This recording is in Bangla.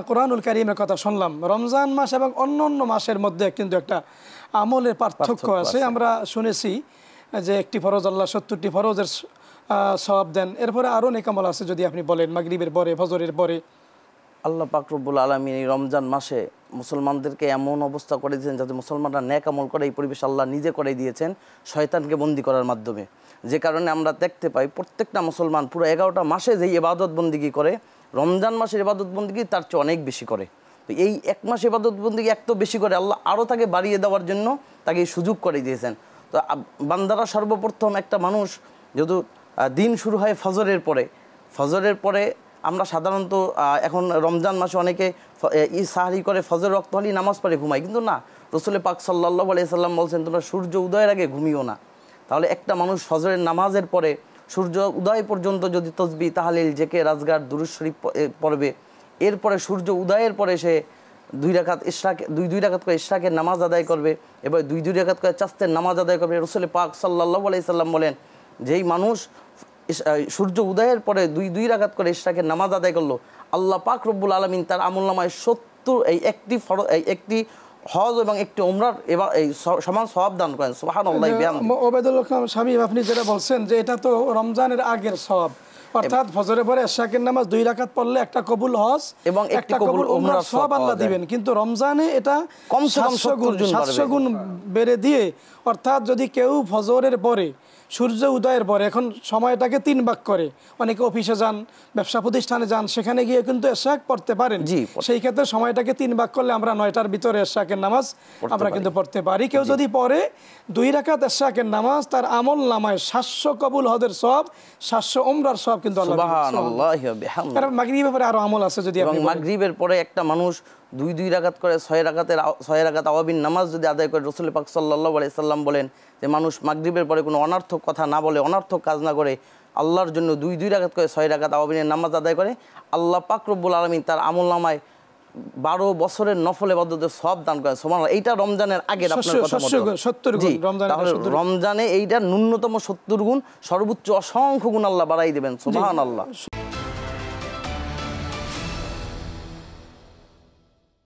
কোরআনুল কারীমের কথা শুনলাম, রমজান মাস এবং অন্যান্য মাসের মধ্যে কিন্তু একটা আমলের পার্থক্য আছে। আমরা শুনেছি যে একটি ফরজ আল্লাহ 70টি ফরজের সওয়াব দেন। এরপরে আরও নেক আমল আছে, যদি আপনি বলেন। মাগরিবের পরে, ফজরের পরে আল্লাহ পাক রব্বুল আলামিন এই রমজান মাসে মুসলমানদেরকে এমন অবস্থা করে দিয়েছেন যাতে মুসলমানরা নেক আমল করে, এই পরিবেশ আল্লাহ নিজে করে দিয়েছেন শয়তানকে বন্দী করার মাধ্যমে। যে কারণে আমরা দেখতে পাই প্রত্যেকটা মুসলমান পুরো 11টা মাসে যেই ইবাদত বন্দিগি করে, রমজান মাসের ইবাদত বন্দিগি তার চেয়ে অনেক বেশি করে। তো এই এক মাস ইবাদত বন্দিগি এত বেশি করে আল্লাহ আরও তাকে বাড়িয়ে দেওয়ার জন্য তাকে সুযোগ করে দিয়েছেন। তো বান্দারা সর্বপ্রথম একটা মানুষ যেহেতু দিন শুরু হয় ফজরের পরে আমরা সাধারণত এখন রমজান মাসে অনেকে সাহরি করে ফজর রক্ত হলেই নামাজ পড়ে ঘুমায়, কিন্তু না, রাসূল পাক সাল্লাল্লাহু আলাইহি সাল্লাম বলছেন তোমরা সূর্য উদয়ের আগে ঘুমিও না। তাহলে একটা মানুষ ফজরের নামাজের পরে সূর্য উদয় পর্যন্ত যদি তসবিহ, তাহলিল, জিকির, আজকার, দুরূদ শরীফ পড়বে, এরপরে সূর্য উদয়ের পরে সে দুই রাকাত করে ইশরাকের নামাজ আদায় করবে, এবার দুই রাকাত করে চাস্তের নামাজ আদায় করবে। রাসূল পাক সাল্লাল্লাহু আলাইহি সাল্লাম বলেন যেই মানুষ সূর্য উদয়ের পরে দুই রাকাত করে ইশরাকের নামাজ আদায় করলো, আল্লাহ পাক রব্বুল আলামিন তার আমলনামায় 70 একটি হজ এবং একটি উমরার এবার এই সমান সওয়াব দান করেন। সুবহানাল্লাহ। ওবায়দুল কাদের শামীম, আপনি যেটা বলছেন যে এটা তো রমজানের আগের সওয়াব, অর্থাৎ ফজরের পরে ইশরাকের নামাজ 2 রাকাত পড়লে একটা কবুল হজ এবং একটা কবুল উমরার সওয়াব আল্লাহ দিবেন। কিন্তু রমজানে এটা কমসে কম 700 গুণ বেড়ে দিয়ে, অর্থাৎ যদি কেউ ফজরের পরে সূর্য উদয়ের পরে, এখন সময়টাকে 3 ভাগ করে, অনেকে অফিসে যান, ব্যবসা প্রতিষ্ঠানে যান, সেখানে গিয়ে কিন্তু ইশরাক পড়তে পারেন। সেই ক্ষেত্রে সময়টাকে 3 ভাগ করলে আমরা 9টার ভিতরে ইশরাকের নামাজ আমরা কিন্তু পড়তে পারি। কেউ যদি পড়ে 2 রাকাত ইশরাকের নামাজ, তার আমল নামায় 700 কবুল হজের সওয়াব, 700 উমরার সওয়াব কিন্তু আল্লাহ দিবেন। সুবহানাল্লাহ ওয়া বিহামদিহি। আর মাগরিবের পরে আরো আমল আছে, যদি আপনি মাগরিবের পরে একটা মানুষ 2 রাকাত করে 6 রাকাত আওয়াবিন নামাজ যদি আদায় করে, রাসূল পাক সাল্লাল্লাহু আলাইহি সাল্লাম বলেন যে মানুষ মাগরিবের পরে কোনো অনর্থক কথা না বলে, অনর্থক কাজ না করে, আল্লাহর জন্য 2 রাকাত করে 6 রাকাত আওয়াবিনের নামাজ আদায় করে, আল্লাহ পাক রব্বুল আলামিন তার আমলনামায় 12 বছরের নফল ইবাদতের সওয়াব দান করেন। সুবহানাল্লাহ। এইটা রমজানের আগের আপনার কথা মতো 70 গুণ, তাহলে রমজানে এইটা ন্যূনতম 70 গুণ, সর্বোচ্চ অসংখ্য গুণ আল্লাহ বাড়াই দেবেন। সুবহানাল্লাহ।